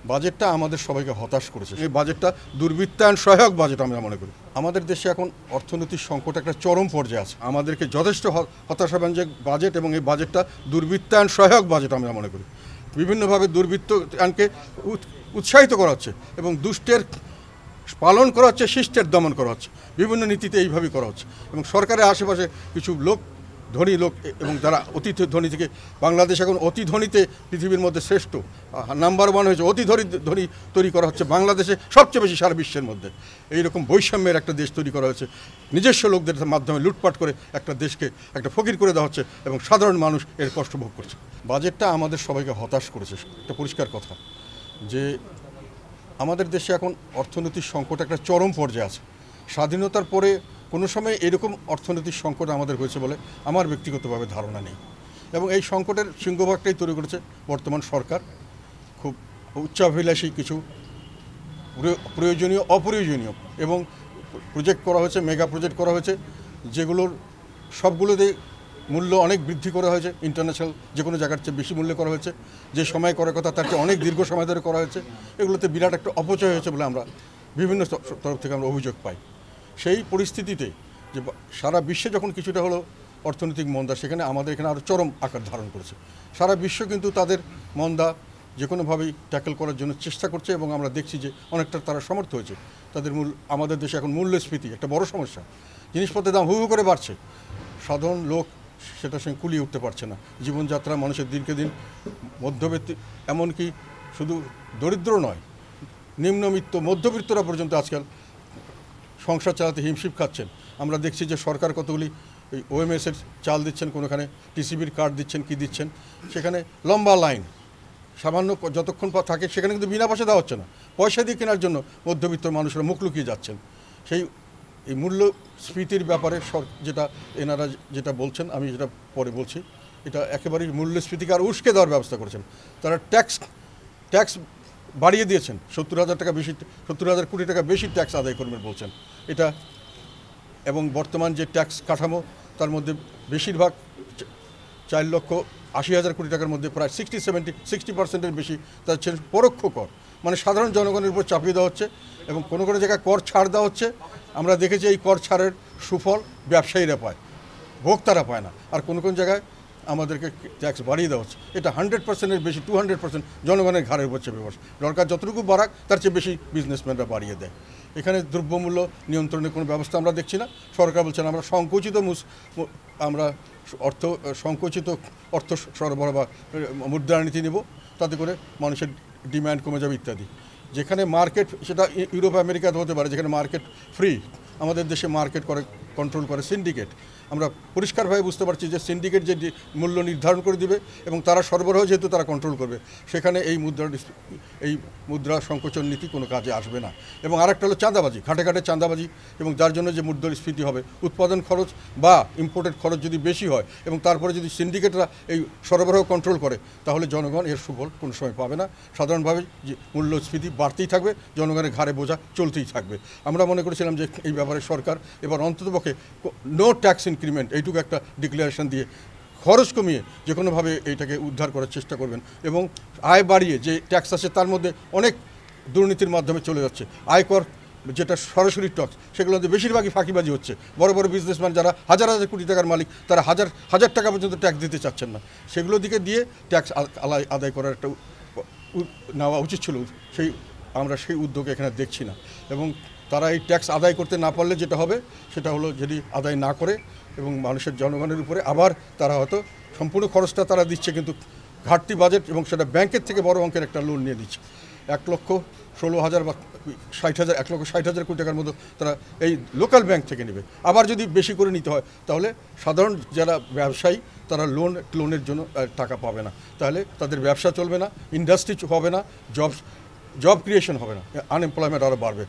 বাজেটটা আমাদের সবাইকে হতাশ করেছে। এই বাজেটটা দুর্বৃত্তায়ন সহায়ক বাজেট আমরা মনে করি। আমাদের দেশে এখন অর্থনৈতিক সংকট একটা চরম পর্যায়ে আছে। আমাদেরকে যথেষ্ট হতাশাব্যঞ্জক বাজেট এবং এই বাজেটটা দুর্বৃত্তায়ন সহায়ক বাজেট আমরা মনে করি। বিভিন্নভাবে দুর্বৃত্তায়নকে উৎসাহিত করা হচ্ছে এবং দুষ্টের পালন করা হচ্ছে, শিষ্টের দমন করা হচ্ছে। বিভিন্ন নীতিতে এইভাবেই করা হচ্ছে এবং সরকারের আশেপাশে কিছু লোক, ধনী লোক এবং যারা অতি ধনী থেকে, বাংলাদেশ এখন অতি ধনীতে পৃথিবীর মধ্যে শ্রেষ্ঠ নাম্বার 1 হয়েছে। অতি ধনী তৈরি করা হচ্ছে বাংলাদেশে সবচেয়ে বেশি সারা বিশ্বের মধ্যে। এইরকম বৈষম্যের একটা দেশ তৈরি করা হয়েছে। নিজস্ব লোকদের মাধ্যমে লুটপাট করে একটা দেশকে একটা ফকির করে দেওয়া হচ্ছে এবং সাধারণ মানুষ এর কষ্ট ভোগ করছে। বাজেটটা আমাদের সবাইকে হতাশ করেছে। একটা পরিষ্কার কথা যে আমাদের দেশে এখন অর্থনৈতিক সংকট একটা চরম পর্যায়ে আছে। স্বাধীনতার পরে কোনো সময় এরকম অর্থনৈতিক সংকট আমাদের হয়েছে বলে আমার ব্যক্তিগতভাবে ধারণা নেই এবং এই সংকটের সিংহভাগটাই তৈরি করেছে বর্তমান সরকার। খুব উচ্চাভিলাষী কিছু প্রয়োজনীয় অপ্রয়োজনীয় এবং প্রজেক্ট করা হয়েছে, মেগা প্রজেক্ট করা হয়েছে, যেগুলোর সবগুলোতে মূল্য অনেক বৃদ্ধি করা হয়েছে। ইন্টারন্যাশনাল যে কোনো জায়গার চেয়ে বেশি মূল্যে করা হয়েছে। যে সময় করার কথা তার চেয়ে অনেক দীর্ঘ সময় ধরে করা হয়েছে। এগুলোতে বিরাট একটা অপচয় হয়েছে বলে আমরা বিভিন্ন তরফ থেকে আমরা অভিযোগ পাই। সেই পরিস্থিতিতে যে সারা বিশ্বে যখন কিছুটা হলো অর্থনৈতিক মন্দা, সেখানে আমাদের এখানে আরও চরম আকার ধারণ করেছে। সারা বিশ্ব কিন্তু তাদের মন্দা যে কোনোভাবেই ট্যাকেল করার জন্য চেষ্টা করছে এবং আমরা দেখছি যে অনেকটা তারা সমর্থ হয়েছে। তাদের আমাদের দেশে এখন মূল্যস্ফীতি একটা বড় সমস্যা। জিনিসপত্রের দাম হু হু করে বাড়ছে। সাধারণ লোক সেটার সঙ্গে কুলিয়ে উঠতে পারছে না। জীবনযাত্রা মানুষের দিনকে দিন মধ্যবিত্ত, এমনকি শুধু দরিদ্র নয়, নিম্নবিত্ত মধ্যবিত্তরা পর্যন্ত আজকাল সংসার চালাতে হিমশিম খাচ্ছেন। আমরা দেখছি যে সরকার কতগুলি এই ওএমএসের চাল দিচ্ছেন, কোনোখানে টিসিবির কার্ড দিচ্ছেন, কি দিচ্ছেন, সেখানে লম্বা লাইন। সামান্য যতক্ষণ থাকে সেখানে কিন্তু বিনা পয়সা দেওয়া হচ্ছে না। পয়সা দিয়ে কেনার জন্য মধ্যবিত্ত মানুষরা মুখ লুকিয়ে যাচ্ছেন। সেই এই মূল্যস্ফীতির ব্যাপারে এনারা যেটা বলছেন, আমি যেটা পরে বলছি, এটা একেবারেই মূল্যস্ফীতিকে আর উস্কে দেওয়ার ব্যবস্থা করেছেন। তারা ট্যাক্স বাড়িয়ে দিয়েছেন। 70,000 কোটি টাকা বেশি ট্যাক্স আদায় করবেন বলছেন এটা। এবং বর্তমান যে ট্যাক্স কাঠামো তার মধ্যে বেশিরভাগ 4,80,000 কোটি টাকার মধ্যে প্রায় 60% বেশি তার হচ্ছে পরোক্ষ কর, মানে সাধারণ জনগণের উপর চাপিয়ে দেওয়া হচ্ছে এবং কোনো কোনো জায়গায় কর ছাড় দেওয়া হচ্ছে। আমরা দেখেছি এই কর ছাড়ের সুফল ব্যবসায়ীরা পায়, ভোক্তারা পায় না। আর কোনো কোনো জায়গায় আমাদেরকে ট্যাক্স বাড়িয়ে দেওয়া হচ্ছে। এটা 100%-এর বেশি, 200% জনগণের ঘাড়ের উপর চেপে বসে। সরকার যতটুকু বাড়াক তার চেয়ে বেশি বিজনেসম্যানরা বাড়িয়ে দেয়। এখানে দ্রব্যমূল্য নিয়ন্ত্রণের কোনো ব্যবস্থা আমরা দেখছি না। সরকার বলছেন আমরা সংকুচিত অর্থ সরবরাহ বা মুদ্রানীতি নেব, তাতে করে মানুষের ডিমান্ড কমে যাবে ইত্যাদি। যেখানে মার্কেট, সেটা ইউরোপ আমেরিকাতে হতে পারে, যেখানে মার্কেট ফ্রি, আমাদের দেশে মার্কেট কন্ট্রোল করে সিন্ডিকেট। আমরা পরিষ্কারভাবে বুঝতে পারছি যে সিন্ডিকেট যে মূল্য নির্ধারণ করে দিবে এবং তারা সরবরাহ যেহেতু তারা কন্ট্রোল করবে, সেখানে এই মুদ্রা সংকোচন নীতি কোনো কাজে আসবে না। এবং আরেকটা হলো চাঁদাবাজি, ঘাটে ঘাটে চাঁদাবাজি, এবং যার জন্য যে মুদ্রাস্ফীতি হবে, উৎপাদন খরচ বা ইম্পোর্টেড খরচ যদি বেশি হয় এবং তারপরে যদি সিন্ডিকেটরা এই সরবরাহ কন্ট্রোল করে, তাহলে জনগণ এর সুফল কোনো সময় পাবে না। সাধারণভাবে যে মূল্যস্ফীতি বাড়তেই থাকবে, জনগণের ঘাড়ে বোঝা চলতেই থাকবে। আমরা মনে করেছিলাম যে এই ব্যাপারে সরকার এবার অন্ততপক্ষে নো ট্যাক্স ইনক্রিমেন্ট এইটুকু একটা ডিক্লারেশন দিয়ে খরচ কমিয়ে যে কোনোভাবে এইটাকে উদ্ধার করার চেষ্টা করবেন এবং আয় বাড়িয়ে যে ট্যাক্স আছে তার মধ্যে অনেক দুর্নীতির মাধ্যমে চলে যাচ্ছে। আয়কর যেটা সরাসরি ট্যাক্স, সেগুলোতে বেশিরভাগই ফাঁকিবাজি হচ্ছে। বড় বড় বিজনেসম্যান যারা হাজার হাজার কোটি টাকার মালিক, তারা হাজার হাজার টাকা পর্যন্ত ট্যাক্স দিতে চাচ্ছেন না। সেগুলো দিকে দিয়ে ট্যাক্স আদায় করার একটা নেওয়া উচিত ছিল। আমরা সেই উদ্যোগ এখানে দেখছি না। এবং তারা এই ট্যাক্স আদায় করতে না পারলে যেটা হবে সেটা হলো, যদি আদায় না করে এবং মানুষের জনগণের উপরে আবার তারা হয়তো সম্পূর্ণ খরচটা তারা দিচ্ছে, কিন্তু ঘাটতি বাজেট এবং সেটা ব্যাংকের থেকে বড় অঙ্কের একটা লোন নিয়ে দিচ্ছে। 1,16,000 বা 60,000, 1,60,000 কোটি টাকার মতো তারা এই লোকাল ব্যাংক থেকে নেবে। আবার যদি বেশি করে নিতে হয় তাহলে সাধারণ যারা ব্যবসায়ী তারা লোনের জন্য টাকা পাবে না। তাহলে তাদের ব্যবসা চলবে না, ইন্ডাস্ট্রি হবে না, জব ক্রিয়েশন হবে না, আনএমপ্লয়মেন্ট আরও বাড়বে।